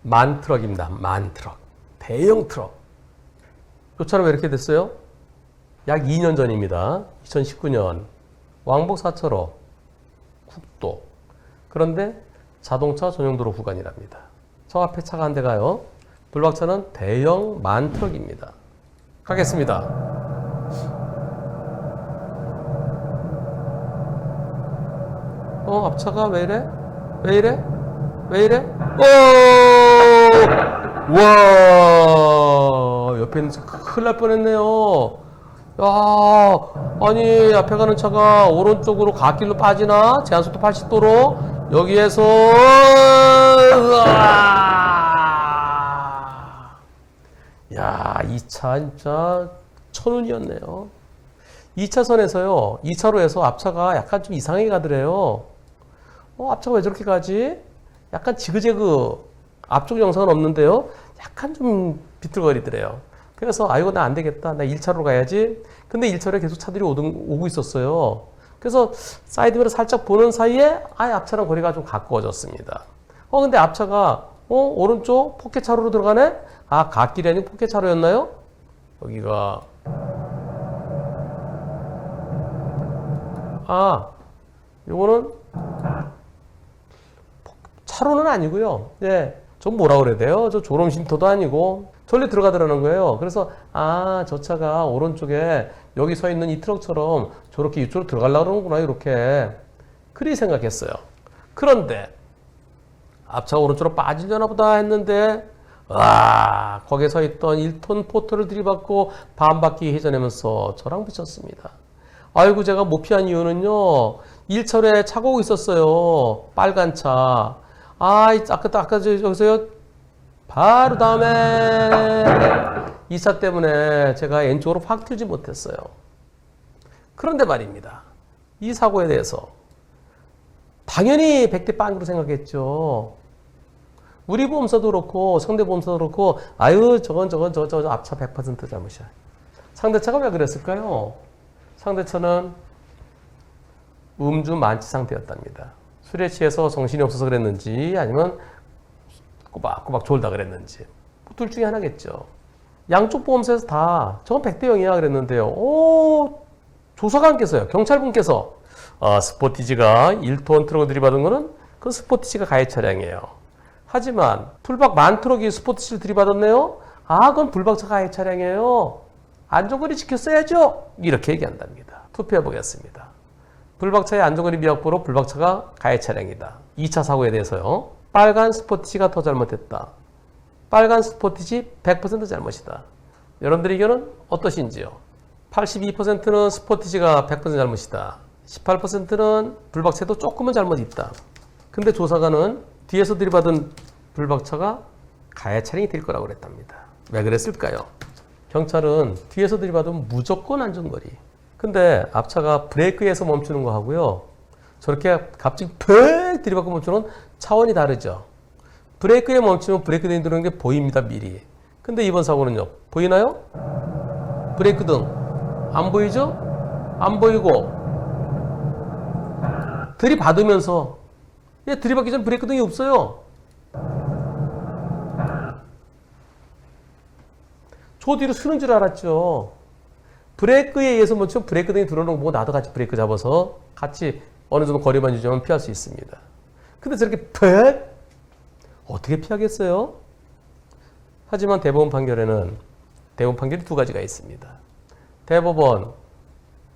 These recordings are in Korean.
만 트럭입니다. 만 트럭. 대형 트럭. 요 차는 왜 이렇게 됐어요? 약 2년 전입니다. 2019년. 왕복 4차로 국도. 그런데 자동차 전용도로 구간이랍니다. 저 앞에 차가 한 대 가요. 블박차는 대형 만 트럭입니다. 가겠습니다. 앞차가 왜 이래? 왜 이래? 왜 이래? 와, 옆에 있는 차 큰일 날 뻔했네요. 야, 아니, 앞에 가는 차가 오른쪽으로 갓길로 빠지나? 제한속도 80도로? 여기에서, 야, 이 차 진짜 천운이었네요. 2차선에서요, 2차로에서 앞차가 약간 좀 이상하게 가더래요. 앞차가 왜 저렇게 가지? 약간 지그재그, 앞쪽 영상은 없는데요. 약간 좀 비틀거리더래요. 그래서 이거 나 안 되겠다. 나 1차로로 가야지. 근데 1차로에 계속 차들이 오고 있었어요. 그래서 사이드미러 살짝 보는 사이에 앞차랑 거리가 좀 가까워졌습니다. 근데 앞차가 오른쪽 포켓차로로 들어가네? 갓길이 아닌 포켓차로였나요? 여기가 요거는 차로는 아니고요. 예, 전 뭐라 그래야 돼요? 저 졸음 쉼터도 아니고 절리 들어가더라는 거예요. 그래서 저 차가 오른쪽에 여기 서 있는 이 트럭처럼 저렇게 이쪽으로 들어가려고 그러는구나 이렇게 그리 생각했어요. 그런데 앞차가 오른쪽으로 빠지려나 보다 했는데 거기에 서 있던 1톤 포터를 들이받고 반바퀴 회전하면서 저랑 붙였습니다. 아이고 제가 못 피한 이유는요. 1차로에 차가 오고 있었어요. 빨간 차. 아까 저기서요. 바로 다음에 이 차 때문에 제가 왼쪽으로 확 틀지 못했어요. 그런데 말입니다. 이 사고에 대해서 당연히 100대 빵으로 생각했죠. 우리 보험사도 그렇고 상대보험사도 그렇고 저건 앞차 100% 잘못이야. 상대차가 왜 그랬을까요? 상대차는 음주 만취 상태였답니다. 술에 취해서 정신이 없어서 그랬는지 아니면 꼬박꼬박 졸다 그랬는지 둘 중에 하나겠죠. 양쪽 보험사에서 다 저건 100대 0이야 그랬는데요. 조사관께서요. 경찰분께서 스포티지가 1톤 트럭을 들이받은 거는 그 스포티지가 가해 차량이에요. 하지만 불박 만 트럭이 스포티지를 들이받았네요. 그건 불박차 가해 차량이에요. 안전거리 지켰어야죠. 이렇게 얘기한답니다. 투표해 보겠습니다. 불박차의 안전거리 미확보로 불박차가 가해 차량이다. 2차 사고에 대해서요. 빨간 스포티지가 더 잘못했다. 빨간 스포티지 100% 잘못이다. 여러분들의 의견은 어떠신지요? 82%는 스포티지가 100% 잘못이다. 18%는 불박차도 조금은 잘못이 있다. 근데 조사관은 뒤에서 들이받은 불박차가 가해 차량이 될 거라고 그랬답니다. 왜 그랬을까요? 경찰은 뒤에서 들이받으면 무조건 안전거리. 근데 앞차가 브레이크에서 멈추는 거 하고요. 저렇게 갑자기 팍 들이받고 멈추는 차원이 다르죠. 브레이크에 멈추면 브레이크 등이 들어오는 게 보입니다, 미리. 근데 이번 사고는요. 보이나요? 브레이크 등. 안 보이죠? 안 보이고. 들이받으면서. 들이받기 전 브레이크 등이 없어요. 저 뒤로 쓰는 줄 알았죠. 브레이크에 의해서 멈추면 브레이크 등이 들어오는 거 보고 나도 같이 브레이크 잡아서 같이 어느 정도 거리만 유지하면 피할 수 있습니다. 근데 저렇게 팍! 어떻게 피하겠어요? 하지만 대법원 판결이 두 가지가 있습니다. 대법원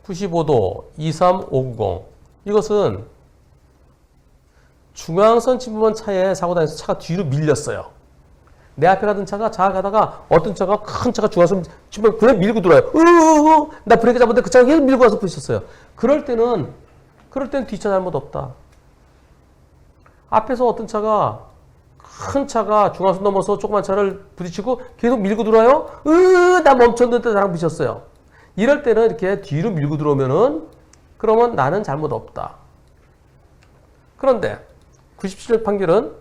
95도 23590 이것은 중앙선 침범한 차에 사고 당해서 차가 뒤로 밀렸어요. 내 앞에 가던 차가 가다가 어떤 차가 큰 차가 중앙선 침범 그냥 밀고 들어와요. 나 브레이크 잡았는데 그 차가 계속 밀고 와서 부딪혔어요. 그럴 때는 뒷차 잘못 없다. 앞에서 어떤 차가 큰 차가 중앙선 넘어서 조그만 차를 부딪히고 계속 밀고 들어와요. 나 멈췄는데 나랑 부딪혔어요. 이럴 때는 이렇게 뒤로 밀고 들어오면은 그러면 나는 잘못 없다. 그런데 97년 판결은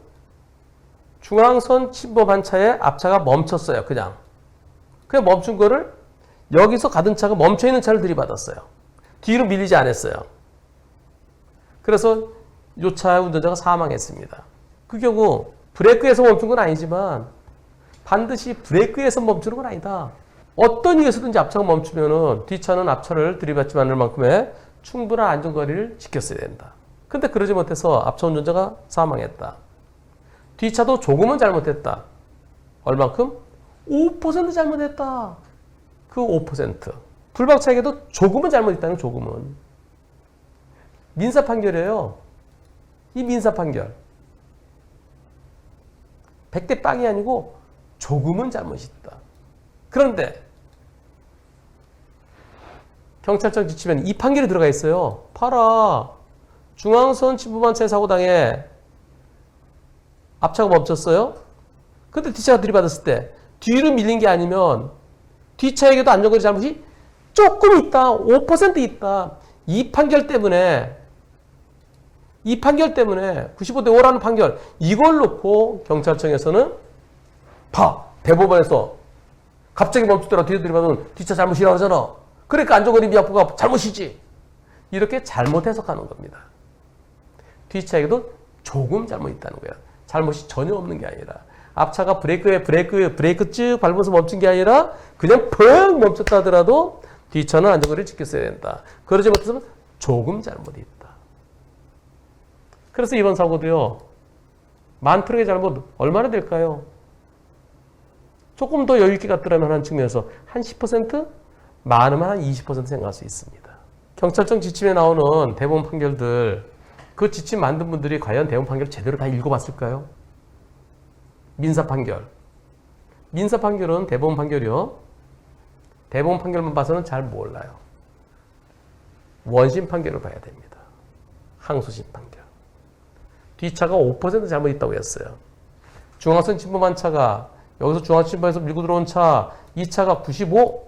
중앙선 침범한 차에 앞차가 멈췄어요. 그냥 멈춘 거를 여기서 가던 차가 멈춰있는 차를 들이받았어요. 뒤로 밀리지 않았어요. 그래서 이 차의 운전자가 사망했습니다. 그 경우 브레이크에서 멈춘 건 아니지만 반드시 브레이크에서 멈추는 건 아니다. 어떤 이유에서든지 앞차가 멈추면은 뒷차는 앞차를 들이받지 않을 만큼의 충분한 안전거리를 지켰어야 된다. 근데 그러지 못해서 앞차 운전자가 사망했다. 뒷차도 조금은 잘못했다. 얼만큼? 5% 잘못했다. 그 5%. 불박차에게도 조금은 잘못했다는 조금은. 민사 판결이에요. 이 민사 판결. 100대 빵이 아니고 조금은 잘못이 있다. 그런데 경찰청 지침에는 이 판결이 들어가 있어요. 봐라. 중앙선 침범한 차에 사고 당해 앞차가 멈췄어요. 근데 뒷차가 들이받았을 때 뒤로 밀린 게 아니면 뒷차에게도 안전거리 잘못이 조금 있다. 5% 있다. 이 판결 때문에 95대 5라는 판결 이걸 놓고 경찰청에서는 대법원에서 갑자기 멈추더라 뒤로 들이받으면 뒷차 잘못이라고 하잖아. 그러니까 안전거리 미확보가 잘못이지. 이렇게 잘못 해석하는 겁니다. 뒷차에게도 조금 잘못 있다는 거야. 잘못이 전혀 없는 게 아니라 앞차가 브레이크 쭉 밟으면서 멈춘 게 아니라 그냥 펑 멈췄다 하더라도 뒷차는 안전거리를 지켰어야 된다. 그러지 못했으면 조금 잘못이 있다. 그래서 이번 사고도요. 만 트럭의 잘못 얼마나 될까요? 조금 더 여유 있게 갔더라면 하는 측면에서 한 10%? 많으면 한 20% 생각할 수 있습니다. 경찰청 지침에 나오는 대법원 판결들 그 지침 만든 분들이 과연 대법원 판결을 제대로 다 읽어봤을까요? 민사 판결. 민사 판결은 대법원 판결이요. 대법원 판결만 봐서는 잘 몰라요. 원심 판결을 봐야 됩니다. 항소심 판결. 뒷차가 5% 잘못 있다고 했어요. 중앙선 침범한 차가 여기서 중앙선 침범해서 밀고 들어온 차, 이 차가 95,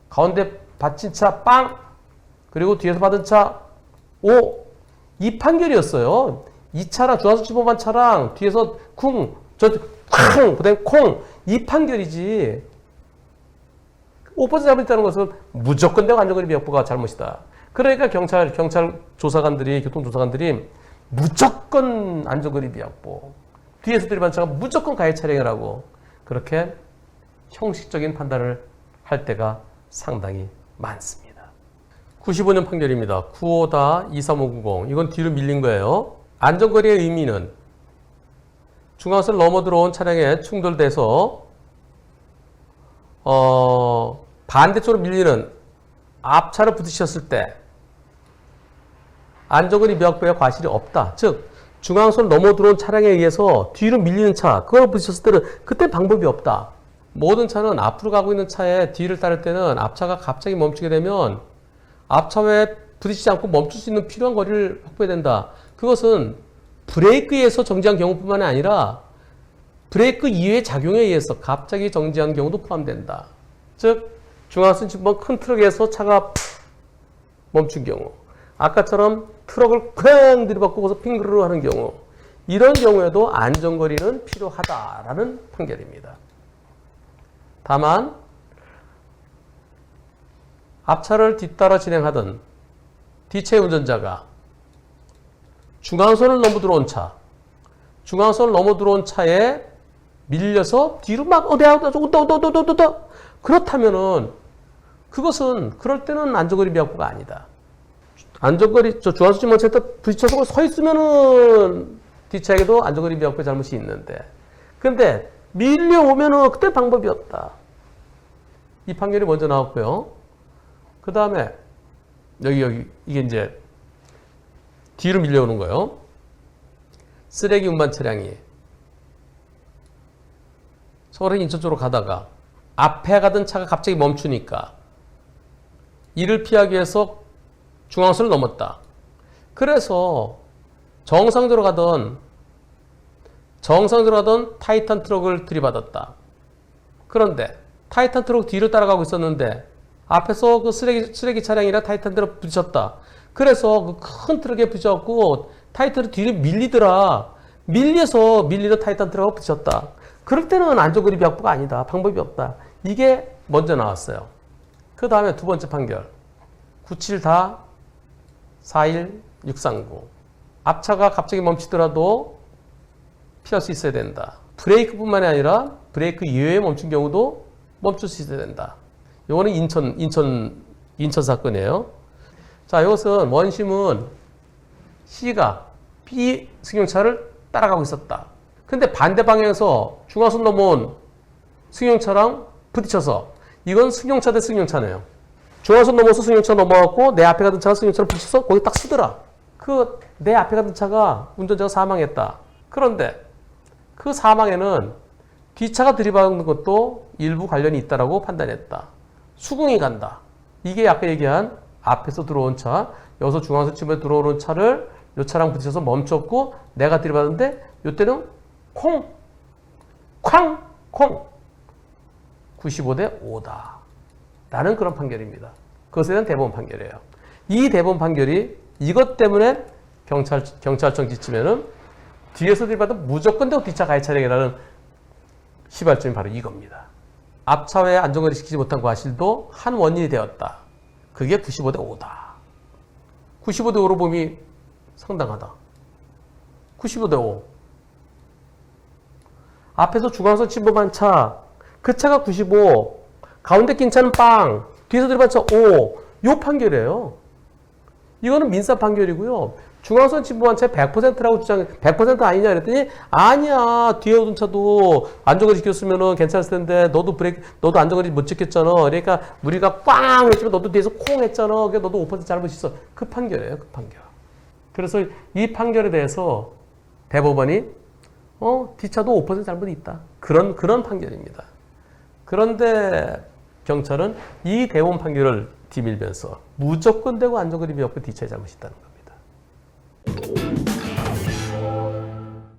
가운데 받친 차 빵, 그리고 뒤에서 받은 차 5. 이 판결이었어요. 이 차랑 중앙선 침범한 차랑 뒤에서 쿵, 그다음에 콩, 이 판결이지. 5% 잘못했다는 것은 무조건 내가 안전거리 미확보가 잘못이다. 그러니까 경찰 조사관들이, 교통조사관들이 무조건 안전거리 미확보. 뒤에서 들이받은 차가 무조건 가해 차량이라고 그렇게 형식적인 판단을 할 때가 상당히 많습니다. 95년 판결입니다. 95-23590. 이건 뒤로 밀린 거예요. 안전거리의 의미는 중앙선을 넘어 들어온 차량에 충돌돼서 반대쪽으로 밀리는 앞차를 부딪혔을 때 안전거리 미확보의 과실이 없다. 즉 중앙선을 넘어 들어온 차량에 의해서 뒤로 밀리는 차, 그걸 부딪혔을 때는 그때 방법이 없다. 모든 차는 앞으로 가고 있는 차에 뒤를 따를 때는 앞차가 갑자기 멈추게 되면 앞차에 부딪히지 않고 멈출 수 있는 필요한 거리를 확보해야 된다. 그것은 브레이크에서 정지한 경우뿐만 아니라 브레이크 이외의 작용에 의해서 갑자기 정지한 경우도 포함된다. 즉 중앙선 침범 큰 트럭에서 차가 멈춘 경우, 아까처럼 트럭을 쾅 들이받고 거기서 핑그르르 하는 경우, 이런 경우에도 안전거리는 필요하다라는 판결입니다. 다만 앞차를 뒤따라 진행하던 뒤차의 운전자가 중앙선을 넘어 들어온 차, 중앙선을 넘어 들어온 차에 밀려서 뒤로 막 그렇다면은 그것은 그럴 때는 안전거리 미확보가 아니다. 안전거리 중앙선 침범차에 부딪혀서 서 있으면은 뒤차에게도 안전거리 미확보의 잘못이 있는데, 근데 밀려오면은 그때 방법이 없다. 이 판결이 먼저 나왔고요. 그 다음에 여기 이게 이제 뒤로 밀려오는 거예요. 쓰레기 운반 차량이 서울에서 인천 쪽으로 가다가 앞에 가던 차가 갑자기 멈추니까 이를 피하기 위해서 중앙선을 넘었다. 그래서 정상적으로 가던 타이탄 트럭을 들이받았다. 그런데 타이탄 트럭 뒤를 따라가고 있었는데 앞에서 그 쓰레기 차량이랑 타이탄 트럭 부딪혔다. 그래서 그 큰 트럭에 부딪혔고 타이탄이 뒤로 밀리더라. 밀려서 밀리는 타이탄 트럭하고 부딪혔다. 그럴 때는 안전거리 미확보가 아니다. 방법이 없다. 이게 먼저 나왔어요. 그 다음에 두 번째 판결. 97-41639. 앞차가 갑자기 멈추더라도 피할 수 있어야 된다. 브레이크뿐만이 아니라 브레이크 이외에 멈춘 경우도 멈출 수 있어야 된다. 이거는 인천 사건이에요. 자, 이것은 원심은 C가 B 승용차를 따라가고 있었다. 근데 반대 방향에서 중앙선 넘어온 승용차랑 부딪혀서 이건 승용차 대 승용차네요. 중앙선 넘어서 승용차 넘어갔고 내 앞에 가던 차가 승용차를 부딪혀서 거기 딱 쓰더라. 그 내 앞에 가던 차가 운전자가 사망했다. 그런데 그 사망에는 뒷차가 들이받는 것도 일부 관련이 있다라고 판단했다. 수긍이 간다. 이게 아까 얘기한 앞에서 들어온 차, 여기서 중앙선 침에 들어오는 차를 이 차랑 부딪혀서 멈췄고 내가 들이받는데 이때는 콩, 쾅, 콩 95대 5다. 라는 그런 판결입니다. 그것에 대한 대법원 판결이에요. 이 대법원 판결이 이것 때문에 경찰청 지침에는 뒤에서 들이받으면 무조건 대고 뒷차 가해 차량이라는 시발점이 바로 이겁니다. 앞차에 안전거리 지키지 못한 과실도 한 원인이 되었다. 그게 95대 5다. 95대 5로 보면 상당하다. 95대 5. 앞에서 중앙선 침범한 차, 그 차가 95, 가운데 낀 차는 빵, 뒤에서 들이받은 차 5. 요 판결이에요. 이거는 민사 판결이고요. 중앙선 침범한 차 100%라고 주장해. 100% 아니냐 그랬더니 아니야. 뒤에 오던 차도 안전거리 지켰으면 괜찮았을 텐데 너도 안전거리 못 지켰잖아. 그러니까 우리가 꽝 했지만 너도 뒤에서 콩 했잖아. 그러니까 너도 5% 잘못이 있어. 그 판결이에요. 그 판결. 그래서 이 판결에 대해서 대법원이 뒷차도 5% 잘못이 있다. 그런 판결입니다. 그런데 경찰은 이 대법원 판결을 뒤밀면서 무조건 되고 안전거리 미없고 뒷차에 잘못이 있다는 겁니다.